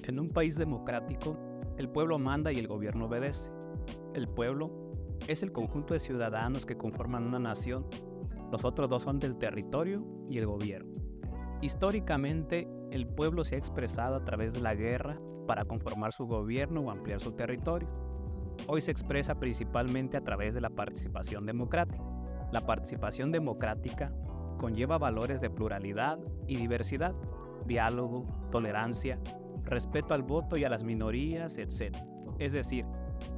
En un país democrático, el pueblo manda y el gobierno obedece. El pueblo es el conjunto de ciudadanos que conforman una nación. Los otros dos son del territorio y el gobierno. Históricamente, el pueblo se ha expresado a través de la guerra para conformar su gobierno o ampliar su territorio. Hoy se expresa principalmente a través de la participación democrática. La participación democrática conlleva valores de pluralidad y diversidad, diálogo, tolerancia, respeto al voto y a las minorías, etc. Es decir,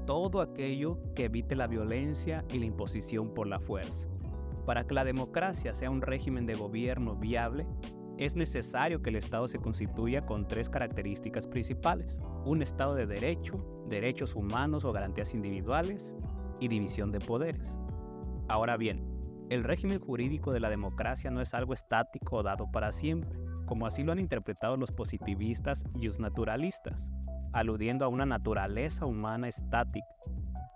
todo aquello que evite la violencia y la imposición por la fuerza. Para que la democracia sea un régimen de gobierno viable, es necesario que el Estado se constituya con tres características principales: un Estado de derecho, derechos humanos o garantías individuales y división de poderes. Ahora bien, el régimen jurídico de la democracia no es algo estático o dado para siempre, como así lo han interpretado los positivistas y los naturalistas, aludiendo a una naturaleza humana estática.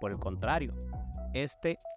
Por el contrario,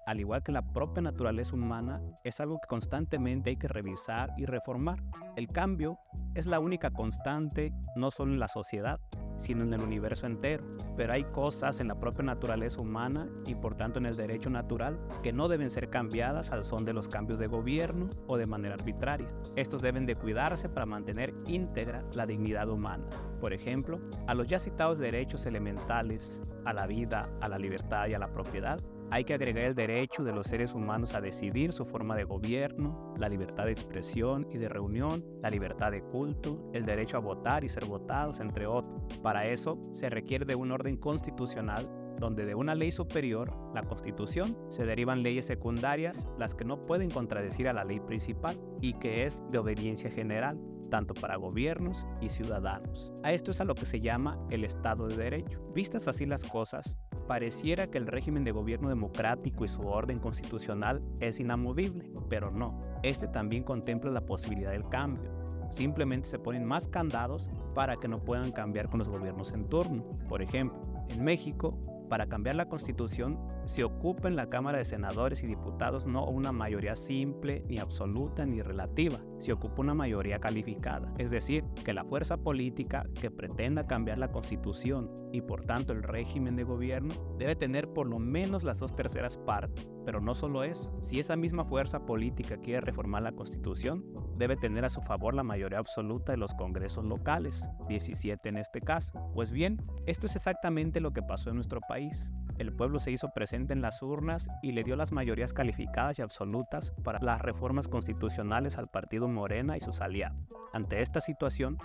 al igual que la propia naturaleza humana, es algo que constantemente hay que revisar y reformar. El cambio es la única constante, no solo en la sociedad, sino en el universo entero. Pero hay cosas en la propia naturaleza humana y por tanto en el derecho natural que no deben ser cambiadas al son de los cambios de gobierno o de manera arbitraria. Estos deben de cuidarse para mantener íntegra la dignidad humana. Por ejemplo, a los ya citados derechos elementales, a la vida, a la libertad y a la propiedad, hay que agregar el derecho de los seres humanos a decidir su forma de gobierno, la libertad de expresión y de reunión, la libertad de culto, el derecho a votar y ser votados, entre otros. Para eso se requiere de un orden constitucional donde de una ley superior, la Constitución, se derivan leyes secundarias, las que no pueden contradecir a la ley principal y que es de obediencia general, tanto para gobiernos y ciudadanos. A esto es a lo que se llama el Estado de Derecho. Vistas así las cosas, pareciera que el régimen de gobierno democrático y su orden constitucional es inamovible, pero no. Este también contempla la posibilidad del cambio. Simplemente se ponen más candados para que no puedan cambiar con los gobiernos en turno. Por ejemplo, en México, para cambiar la Constitución, se ocupa en la Cámara de Senadores y Diputados no una mayoría simple, ni absoluta, ni relativa. Se ocupa una mayoría calificada. Es decir, que la fuerza política que pretenda cambiar la Constitución y por tanto el régimen de gobierno debe tener por lo menos las 2/3 partes. Pero no solo eso. Si esa misma fuerza política quiere reformar la Constitución, debe tener a su favor la mayoría absoluta de los congresos locales, 17 en este caso. Pues bien, esto es exactamente lo que pasó en nuestro país. El pueblo se hizo presente en las urnas y le dio las mayorías calificadas y absolutas para las reformas constitucionales al partido Morena y sus aliados. Ante esta situación,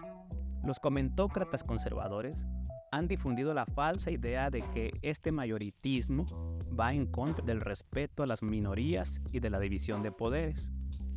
los comentócratas conservadores han difundido la falsa idea de que este mayoritismo va en contra del respeto a las minorías y de la división de poderes,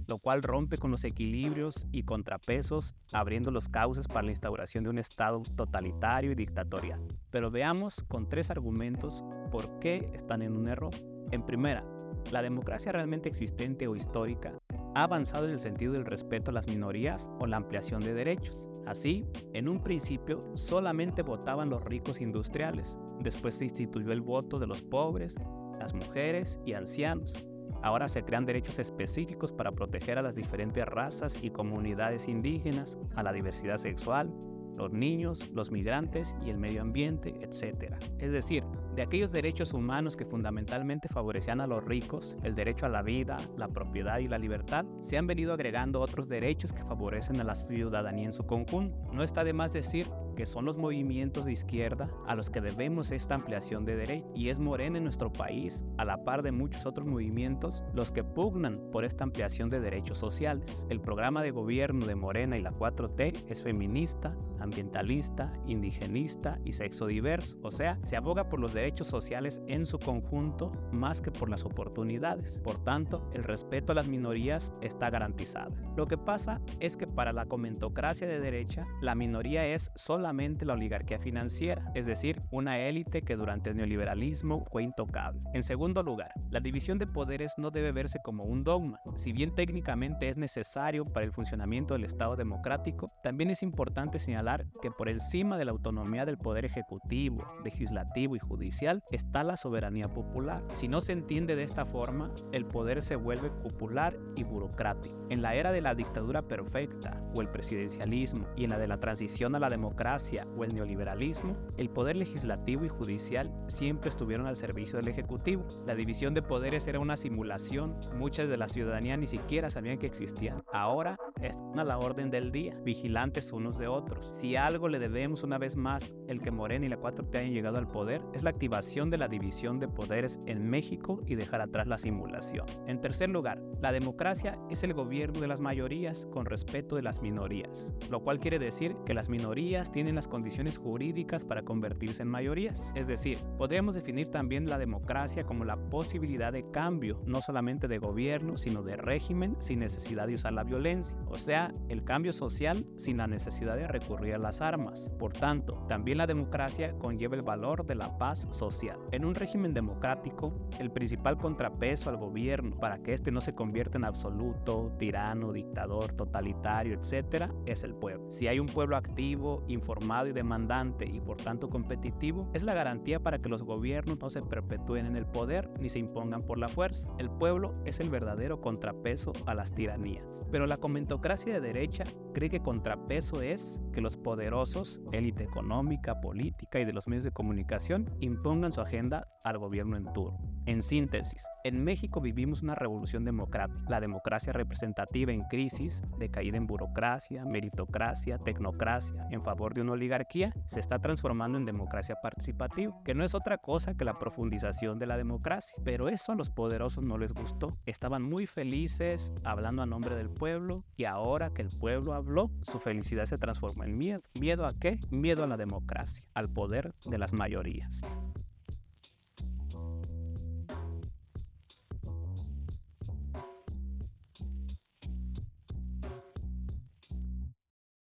lo cual rompe con los equilibrios y contrapesos, abriendo los cauces para la instauración de un Estado totalitario y dictatorial. Pero veamos con 3 argumentos por qué están en un error. En primera, la democracia realmente existente o histórica ha avanzado en el sentido del respeto a las minorías o la ampliación de derechos. Así, en un principio solamente votaban los ricos industriales, después se instituyó el voto de los pobres, las mujeres y ancianos. Ahora se crean derechos específicos para proteger a las diferentes razas y comunidades indígenas, a la diversidad sexual, los niños, los migrantes y el medio ambiente, etc. Es decir, de aquellos derechos humanos que fundamentalmente favorecían a los ricos, el derecho a la vida, la propiedad y la libertad, se han venido agregando otros derechos que favorecen a la ciudadanía en su conjunto. No está de más decir que son los movimientos de izquierda a los que debemos esta ampliación de derechos, y es Morena en nuestro país, a la par de muchos otros movimientos, los que pugnan por esta ampliación de derechos sociales. El programa de gobierno de Morena y la 4T es feminista, ambientalista, indigenista y sexo diverso, o sea, se aboga por los derechos sociales en su conjunto más que por las oportunidades. Por tanto, el respeto a las minorías está garantizado. Lo que pasa es que para la comentocracia de derecha, la minoría es solamente la oligarquía financiera, es decir, una élite que durante el neoliberalismo fue intocable. En segundo lugar, la división de poderes no debe verse como un dogma. Si bien técnicamente es necesario para el funcionamiento del Estado democrático, también es importante señalar que por encima de la autonomía del poder ejecutivo, legislativo y judicial está la soberanía popular. Si no se entiende de esta forma, el poder se vuelve popular y burocrático. En la era de la dictadura perfecta o el presidencialismo y en la de la transición a la democracia, democracia o el neoliberalismo, el poder legislativo y judicial siempre estuvieron al servicio del ejecutivo. La división de poderes era una simulación, muchas de la ciudadanía ni siquiera sabían que existían. Ahora están a la orden del día, vigilantes unos de otros. Si algo le debemos una vez más el que Morena y la 4T hayan llegado al poder, es la activación de la división de poderes en México y dejar atrás la simulación. En tercer lugar, la democracia es el gobierno de las mayorías con respeto de las minorías, lo cual quiere decir que las minorías tienen las condiciones jurídicas para convertirse en mayorías. Es decir, podríamos definir también la democracia como la posibilidad de cambio, no solamente de gobierno, sino de régimen sin necesidad de usar la violencia, o sea, el cambio social sin la necesidad de recurrir a las armas. Por tanto, también la democracia conlleva el valor de la paz social. En un régimen democrático, el principal contrapeso al gobierno para que éste no se convierta en absoluto, tirano, dictador, totalitario, etc., es el pueblo. Si hay un pueblo activo, informado y demandante y por tanto competitivo, es la garantía para que los gobiernos no se perpetúen en el poder ni se impongan por la fuerza. El pueblo es el verdadero contrapeso a las tiranías. Pero la comentocracia de derecha cree que contrapeso es que los poderosos, élite económica, política y de los medios de comunicación, impongan su agenda al gobierno en turno. En síntesis, en México vivimos una revolución democrática. La democracia representativa en crisis, decaída en burocracia, meritocracia, tecnocracia, en favor de una oligarquía, se está transformando en democracia participativa, que no es otra cosa que la profundización de la democracia. Pero eso a los poderosos no les gustó. Estaban muy felices hablando a nombre del pueblo y ahora que el pueblo habló, su felicidad se transformó en miedo. ¿Miedo a qué? Miedo a la democracia, al poder de las mayorías.